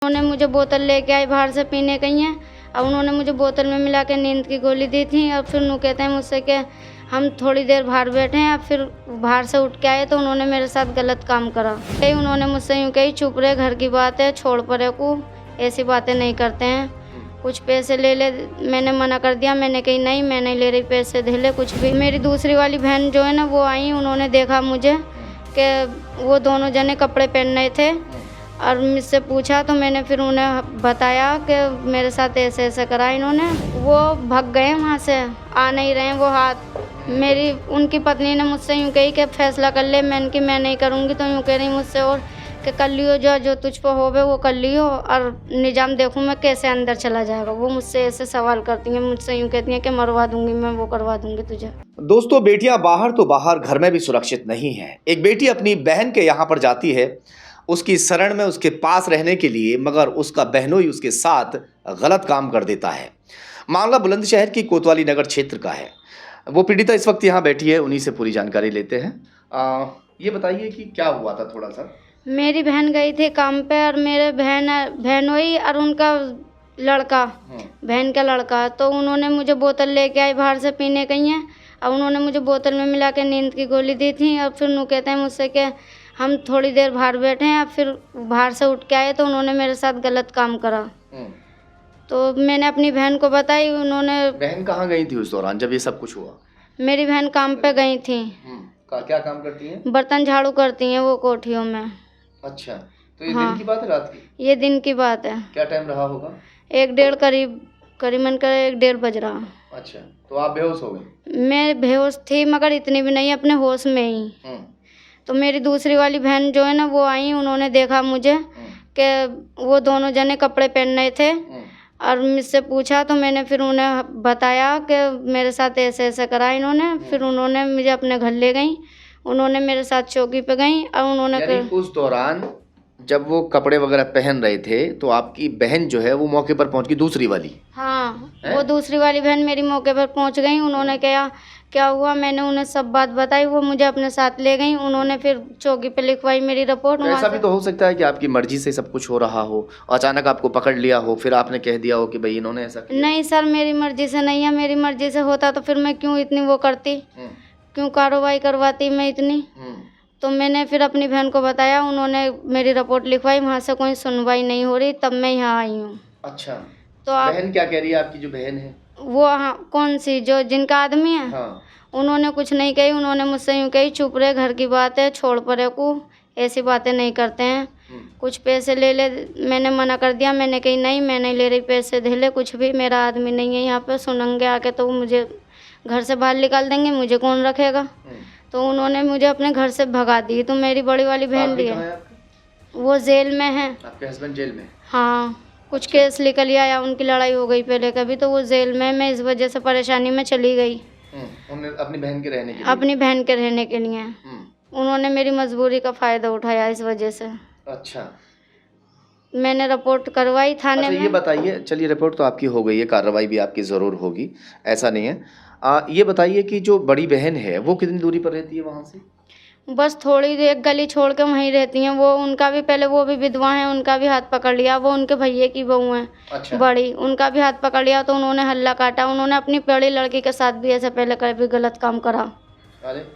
उन्होंने मुझे बोतल लेके आई बाहर से पीने गई हैं। अब उन्होंने मुझे बोतल में मिला के नींद की गोली दी थी। और फिर वो कहते हैं मुझसे कि हम थोड़ी देर बाहर बैठे हैं। अब फिर बाहर से उठ के आए तो उन्होंने मेरे साथ गलत काम करा। उन्होंने मुझसे यूँ कही, चुप रहे, घर की बात है, छोड़ परे को, ऐसी बातें नहीं करते हैं, कुछ पैसे ले ले। मैंने मना कर दिया, मैंने कही नहीं, मैं नहीं ले रही पैसे, दे ले कुछ भी। मेरी दूसरी वाली बहन जो है ना, वो आई, उन्होंने देखा मुझे कि वो दोनों जने कपड़े पहन रहे थे और मुझसे पूछा तो मैंने फिर उन्हें बताया कि मेरे साथ ऐसे ऐसे करा इन्होंने। वो भाग गए वहाँ से, आ नहीं रहे वो हाथ। मेरी उनकी पत्नी ने मुझसे यूँ कही कि फैसला कर ले। मैंने कि मैं नहीं करूँगी। तो यूँ कह रही मुझसे और कि कर लियो, जो तुझ पर होवे वो कर लियो, और निजाम देखूँ मैं कैसे अंदर चला जाएगा। वो मुझसे ऐसे सवाल करती हैं, मुझसे यूँ कहती हैं कि मरवा दूँगी मैं, वो करवा दूँगी तुझे। दोस्तों, बेटियां बाहर तो बाहर, घर में भी सुरक्षित नहीं है। एक बेटी अपनी बहन के यहाँ पर जाती है, उसकी शरण में, उसके पास रहने के लिए, मगर उसका बहनोई उसके साथ गलत काम कर देता है। मामला बुलंदशहर की कोतवाली नगर क्षेत्र का है। वो पीड़िता इस वक्त यहाँ बैठी है, उन्हीं से पूरी जानकारी लेते हैं। ये बताइए कि क्या हुआ था थोड़ा सा। मेरी बहन गई थी काम पे और मेरे बहनोई और उनका लड़का, बहन का लड़का, तो उन्होंने मुझे बोतल लेके आई बाहर से पीने गई हैं। अब उन्होंने मुझे बोतल में मिला के नींद की गोली दी थी। और फिर वो कहते हैं मुझसे कि हम थोड़ी देर बाहर बैठे हैं। अब फिर बाहर से उठ के आए तो उन्होंने मेरे साथ गलत काम करा। तो मैंने अपनी बहन को बताई। उन्होंने। बहन कहाँ गई थी उस दौरान जब ये सब कुछ हुआ? मेरी बहन काम पे गई थी। क्या काम करती हैं? बर्तन झाड़ू करती हैं वो कोठियों में। अच्छा, तो ये दिन की बात है, रात की? ये दिन की बात है। क्या टाइम रहा होगा? 1-1:30 करीबन 1-1:30 बज रहा। अच्छा, तो आप बेहोश हो गई? मैं बेहोश थी मगर इतनी भी नहीं, अपने होश में ही। तो मेरी दूसरी वाली बहन जो है ना, वो आई, उन्होंने देखा मुझे कि वो दोनों जने कपड़े पहन रहे थे और मुझसे पूछा तो मैंने फिर उन्हें बताया कि मेरे साथ ऐसे ऐसे करा इन्होंने। फिर उन्होंने मुझे अपने घर ले गई, उन्होंने मेरे साथ चौकी पे गई और उन्होंने उस दौरान जब वो कपड़े वगैरह पहन रहे थे तो आपकी बहन जो है वो मौके पर पहुंच गई, दूसरी वाली? हाँ, वो दूसरी वाली बहन मेरी मौके पर पहुंच गई। उन्होंने क्या हुआ, मैंने उन्हें सब बात बताई। वो मुझे अपने साथ ले गई। उन्होंने फिर चौकी पे लिखवाई मेरी रिपोर्ट। ऐसा भी तो हो सकता है कि आपकी मर्जी से सब कुछ हो रहा हो, अचानक आपको पकड़ लिया हो, फिर आपने कह दिया हो कि भाई इन्होंने ऐसा किया। नहीं सर, मेरी मर्जी से नहीं है। मेरी मर्जी से होता तो फिर मैं क्यों इतनी वो करती, क्यों कार्रवाई करवाती मैं इतनी। तो मैंने फिर अपनी बहन को बताया, उन्होंने मेरी रिपोर्ट लिखवाई। वहाँ से कोई सुनवाई नहीं हो रही, तब मैं यहाँ आई हूँ। अच्छा, तो आप बहन क्या कह रही है? आपकी जो बहन है वो, हाँ, कौन सी, जो जिनका आदमी है? हाँ। उन्होंने कुछ नहीं कही। उन्होंने मुझसे यूँ कही, चुप रहे, घर की बात है, छोड़ परे को, ऐसी बातें नहीं करते हैं, कुछ पैसे ले ले। मैंने मना कर दिया, मैंने कही नहीं, मैं नहीं ले रही पैसे, दे ले कुछ भी, मेरा आदमी नहीं है यहाँ पे। सुनेंगे आके तो मुझे घर से बाहर निकाल देंगे, मुझे कौन रखेगा। तो उन्होंने मुझे अपने घर से भगा दी। तो मेरी बड़ी वाली बहन भी है, वो जेल में है। आपके हस्बैंड जेल में? हाँ, कुछ केस निकल आया, उनकी लड़ाई हो गई पहले कभी, तो वो जेल में। मैं इस वजह से परेशानी में चली गई। अपनी बहन के रहने के लिए? अपनी बहन के रहने के लिए। उन्होंने मेरी मजबूरी का फ़ायदा उठाया इस वजह से। अच्छा, मैंने रिपोर्ट करवाई थाने में। ये बताइए, चलिए रिपोर्ट तो आपकी हो गई है, कार्रवाई भी आपकी ज़रूर होगी, ऐसा नहीं है। ये बताइए कि जो बड़ी बहन है वो कितनी दूरी पर रहती है वहाँ से? बस थोड़ी एक गली छोड़ के वहीं रहती हैं वो। उनका भी पहले, वो भी विधवा हैं, उनका भी हाथ पकड़ लिया। वो उनके भैया की बहू हैं। अच्छा। बड़ी, उनका भी हाथ पकड़ लिया तो उन्होंने हल्ला काटा। उन्होंने अपनी बड़ी लड़की के साथ भी ऐसे पहले कभी गलत काम करा। अरे,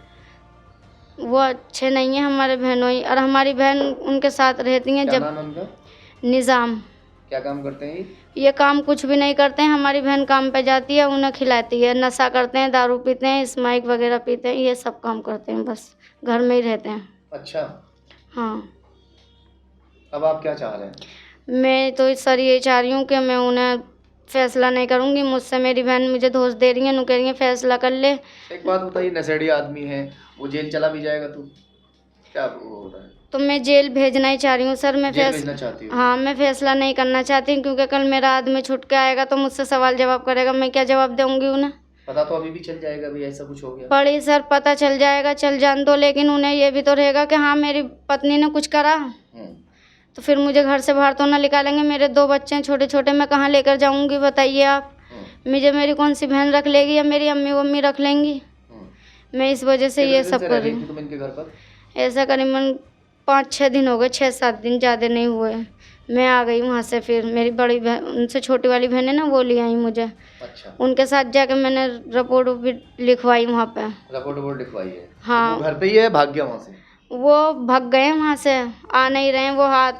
वो अच्छे नहीं है हमारे बहनोई। और हमारी बहन उनके साथ रहती हैं। जब निज़ाम। क्या काम करते हैं ये? काम कुछ भी नहीं करते हैं। हमारी बहन काम पे जाती है, उन्हें खिलाती है, नशा करते हैं, दारू पीते हैं, स्माइक वगैरह पीते हैं, ये सब काम करते हैं, बस घर में ही रहते हैं। अच्छा, हाँ। अब आप क्या चाह रहे हैं? मैं तो सर ये चाह रही हूँ कि मैं उन्हें फैसला नहीं करूँगी। मुझसे मेरी बहन मुझे दोष दे रही है, कह रही है फैसला कर ले। एक बात बताइए, नशेड़ी आदमी है, वो जेल चला भी जाएगा तो क्या हो रहा है? तो मैं जेल भेजना ही चाह रही हूँ सर। मैं भेजना चाहती हूँ? हाँ, मैं फैसला नहीं करना चाहती क्योंकि कल मेरा आदमी छुट के आएगा तो मुझसे सवाल जवाब करेगा। मैं क्या जवाब दूंगी उन्हें? पता तो अभी भी चल जाएगा भी ऐसा कुछ हो गया। पड़ी सर, पता चल जाएगा, चल जान दो, लेकिन उन्हें ये भी तो रहेगा कि हाँ मेरी पत्नी ने कुछ करा। तो फिर मुझे घर से बाहर तो ना निकालेंगे। मेरे 2 बच्चे हैं छोटे छोटे, मैं कहाँ लेकर जाऊँगी बताइए आप? मुझे मेरी कौन सी बहन रख लेगी या मेरी अम्मी वम्मी रख लेंगी? मैं इस वजह से ये सब कर रही हूँ। ऐसा करीबन 5-6 दिन हो गए, 6-7 दिन, ज़्यादा नहीं हुए। मैं आ गई वहाँ से। फिर मेरी बड़ी बहन, उनसे छोटी वाली बहन है ना, वो ले आई मुझे। अच्छा। उनके साथ जाके मैंने रिपोर्ट भी लिखवाई वहाँ पे। रिपोर्ट लिखवाई है? हाँ। वो घर पे ही है, भाग गया वहाँ से? वो भाग गए वहाँ से, आ नहीं रहे वो हाथ।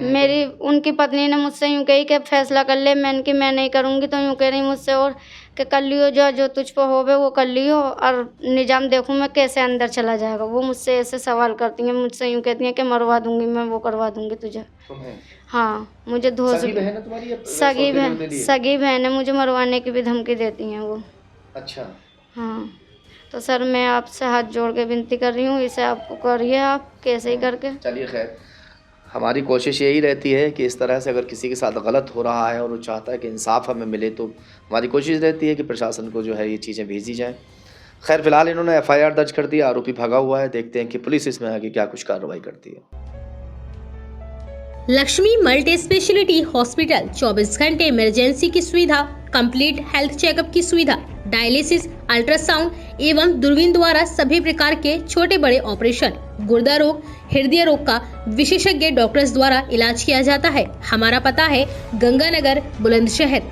मेरी उनकी पत्नी ने मुझसे यूँ कही कि फैसला कर ले। मैंने कि मैं नहीं करूँगी, तो यूँ कह रही मुझसे और कि कर लियो, जो तुझ पर होवे वो कर लियो, और निजाम देखूँ मैं कैसे अंदर चला जाएगा। वो मुझसे ऐसे सवाल करती हैं, मुझसे यूँ कहती हैं कि मरवा दूँगी मैं, वो करवा दूँगी तुझे। हाँ, मुझे सगी बहन है तुम्हारी? सगी बहन है, मुझे मरवाने की भी धमकी देती हैं वो। अच्छा। हाँ, तो सर मैं आपसे हाथ जोड़ के विनती कर रही हूँ, इसे आपको करिए आप कैसे ही करके। चलिए खैर, हमारी कोशिश यही रहती है कि इस तरह से अगर किसी के साथ गलत हो रहा है और वो चाहता है कि इंसाफ हमें मिले, तो हमारी कोशिश रहती है कि प्रशासन को जो है ये चीज़ें भेजी जाएं। खैर फिलहाल इन्होंने एफआईआर दर्ज कर दिया, आरोपी भागा हुआ है। देखते हैं कि पुलिस इसमें आगे क्या कुछ कार्रवाई करती है। लक्ष्मी मल्टी स्पेशलिटी हॉस्पिटल 24 घंटे इमरजेंसी की सुविधा, कंप्लीट हेल्थ चेकअप की सुविधा, डायलिसिस, अल्ट्रासाउंड एवं दूरबीन द्वारा सभी प्रकार के छोटे बड़े ऑपरेशन, गुर्दा रोग, हृदय रोग का विशेषज्ञ डॉक्टर्स द्वारा इलाज किया जाता है। हमारा पता है गंगानगर, बुलंदशहर।